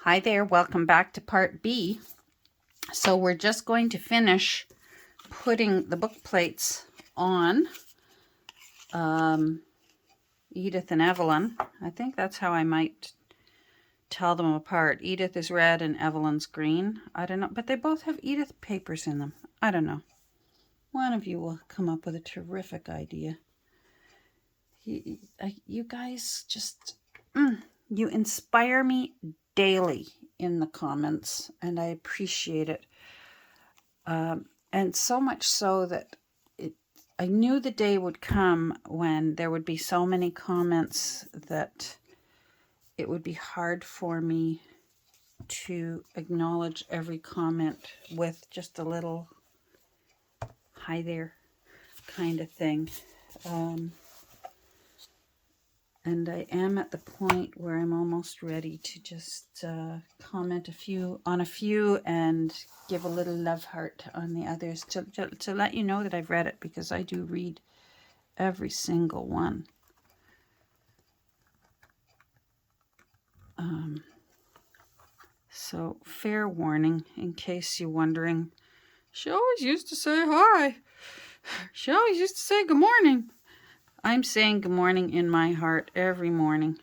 Hi there, welcome back to part B. So we're just going to finish putting the book plates on Edith and Evelyn. I think that's how I might tell them apart. Edith is red and Evelyn's green. I don't know, but they both have Edith papers in them. I don't know. One of you will come up with a terrific idea. You guys just, you inspire me daily in the comments, and I appreciate it. And so much so that I knew the day would come when there would be so many comments that it would be hard for me to acknowledge every comment with just a little hi there kind of thing. And I am at the point where I'm almost ready to just comment on a few and give a little love heart on the others to let you know that I've read it, because I do read every single one. So fair warning, in case you're wondering, she always used to say hi. She always used to say good morning. I'm saying good morning in my heart every morning,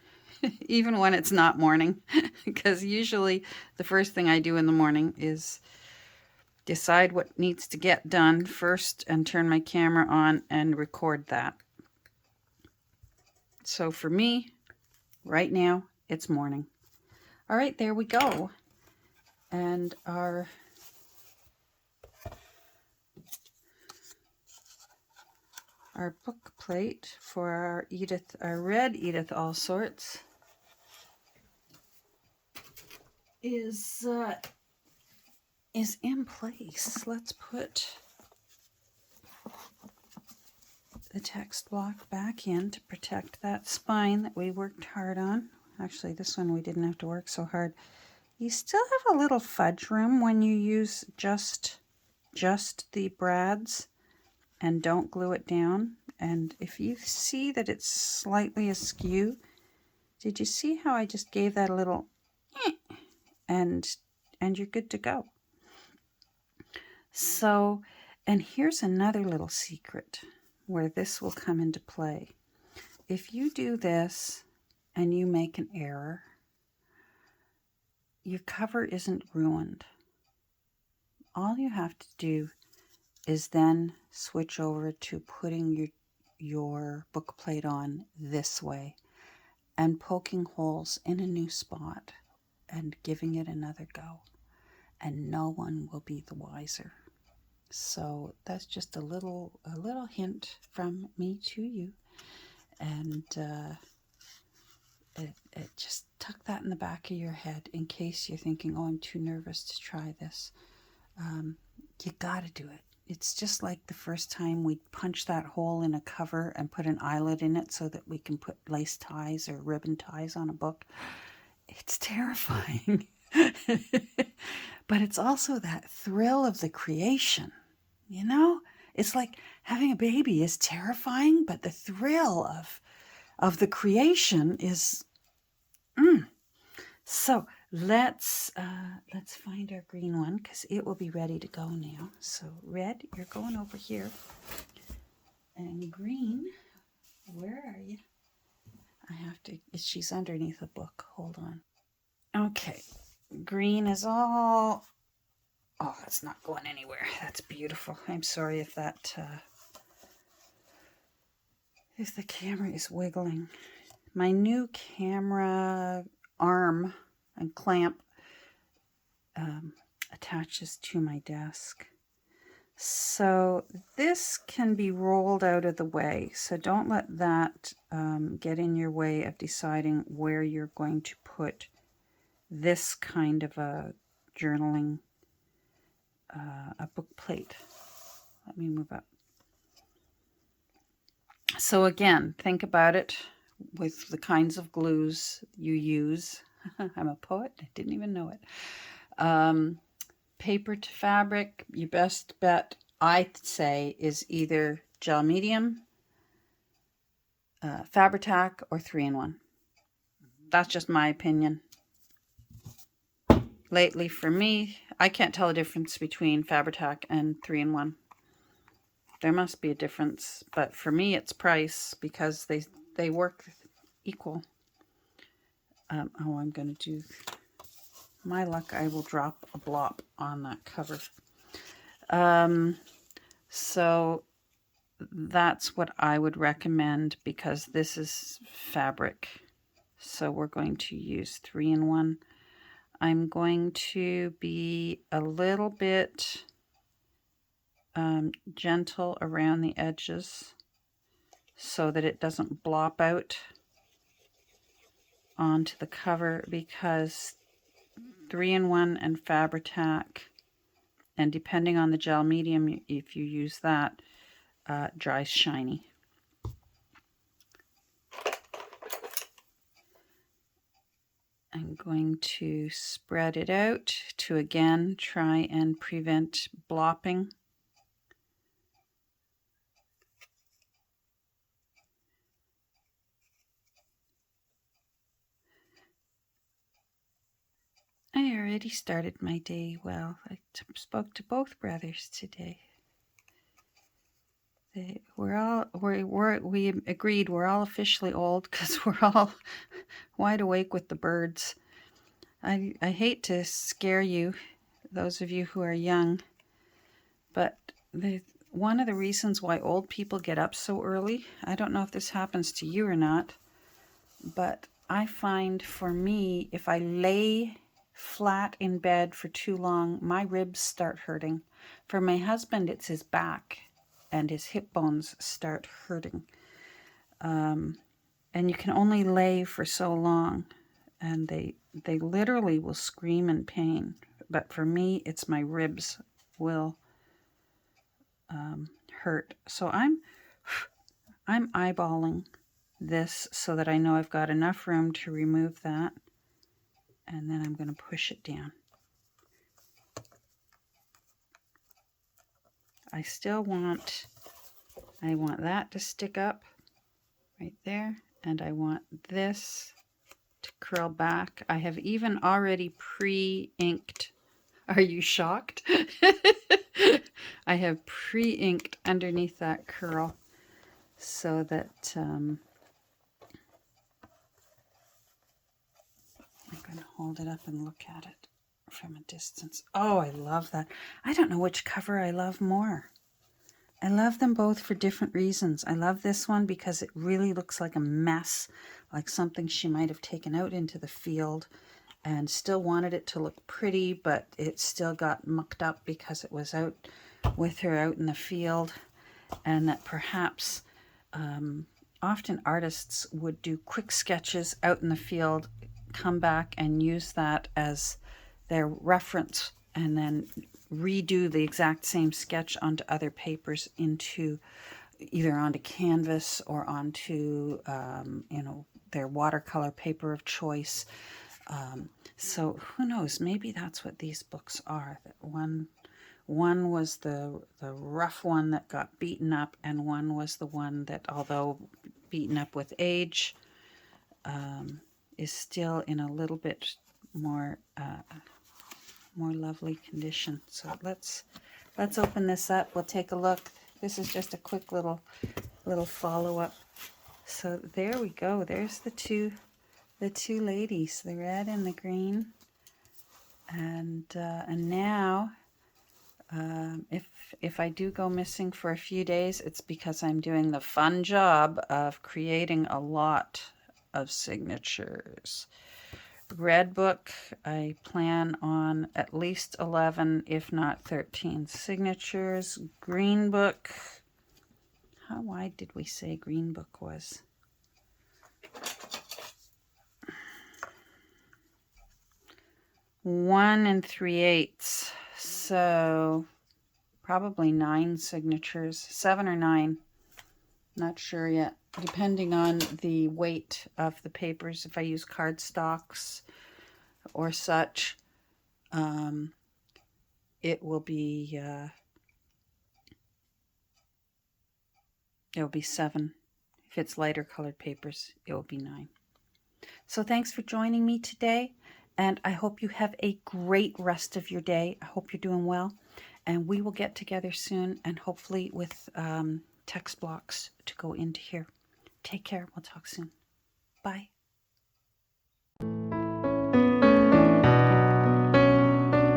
even when it's not morning, because usually the first thing I do in the morning is decide what needs to get done first and turn my camera on and record that. So for me, right now, it's morning. All right, there we go. And our book plate for our Edith, our red Edith All Sorts, is in place. Let's put the text block back in to protect that spine that we worked hard on. Actually, this one we didn't have to work so hard. You still have a little fudge room when you use just the brads and don't glue it down. And if you see that it's slightly askew, did you see how I just gave that a little and you're good to go. So, and here's another little secret where this will come into play. If you do this and you make an error, your cover isn't ruined. All you have to do is then switch over to putting your book plate on this way and poking holes in a new spot and giving it another go, and no one will be the wiser. So that's just a little hint from me to you, and it just tuck that in the back of your head in case you're thinking, oh, I'm too nervous to try this. You gotta do it. It's just like the first time we punched that hole in a cover and put an eyelet in it so that we can put lace ties or ribbon ties on a book. It's terrifying. But it's also that thrill of the creation, you know? It's like having a baby is terrifying, but the thrill of the creation is... So let's find our green one, because it will be ready to go now. So red, you're going over here. And green, where are you? I have to, she's underneath a book. Hold on. Okay, green is all... Oh, it's not going anywhere. That's beautiful. I'm sorry if that, if the camera is wiggling. My new camera arm and clamp attaches to my desk. So this can be rolled out of the way. So don't let that get in your way of deciding where you're going to put this kind of a journaling, a book plate. Let me move up. So again, think about it with the kinds of glues you use. I'm a poet, I didn't even know it. Paper to fabric, your best bet, I'd say, is either gel medium, Fabri-Tac, or 3-in-1. That's just my opinion. lately for me, I can't tell the difference between Fabri-Tac and 3-in-1. There must be a difference, but for me it's price because they work equal. Oh, I'm going to do, my luck, I will drop a blop on that cover. So that's what I would recommend because this is fabric. So we're going to use 3-in-1. I'm going to be a little bit gentle around the edges so that it doesn't blop out onto the cover, because 3-in-1 and Fabri-Tac, and depending on the gel medium, if you use that, dries shiny. I'm going to spread it out to again try and prevent blopping. I already started my day well. I spoke to both brothers today. We agreed we're all officially old because we're all wide awake with the birds. I hate to scare you, those of you who are young, but one of the reasons why old people get up so early, I don't know if this happens to you or not, but I find for me, if I lay flat in bed for too long, my ribs start hurting. For my husband, it's his back and his hip bones start hurting. And you can only lay for so long, and they literally will scream in pain. But for me, it's my ribs will hurt. So I'm eyeballing this so that I know I've got enough room to remove that, and then I'm going to push it down. I want that to stick up right there, and I want this to curl back. I have even already pre-inked. Are you shocked? I have pre-inked underneath that curl so that I'm going to hold it up and look at it from a distance. Oh, I love that. I don't know which cover I love more. I love them both for different reasons. I love this one because it really looks like a mess, like something she might have taken out into the field and still wanted it to look pretty, but it still got mucked up because it was out with her out in the field. And that perhaps often artists would do quick sketches out in the field, come back and use that as their reference, and then redo the exact same sketch onto other papers, into either onto canvas or onto their watercolor paper of choice. So who knows, maybe that's what these books are. That one was the rough one that got beaten up, and one was the one that, although beaten up with age, is still in a little bit more lovely condition. So let's open this up. We'll take a look. This is just a quick little follow-up. So there we go. There's the two ladies, the red and the green. And now, if I do go missing for a few days, it's because I'm doing the fun job of creating a lot of signatures. Red book, I plan on at least 11, if not 13 signatures. Green book, how wide did we say green book was? One and 3/8, so probably 9 signatures, 7 or 9, not sure yet, depending on the weight of the papers. If I use cardstocks or such, it will be 7. If it's lighter colored papers, it will be 9. So thanks for joining me today, And I hope you have a great rest of your day. I hope you're doing well. And we will get together soon, and hopefully with text blocks to go into here. Take care. We'll talk soon. Bye.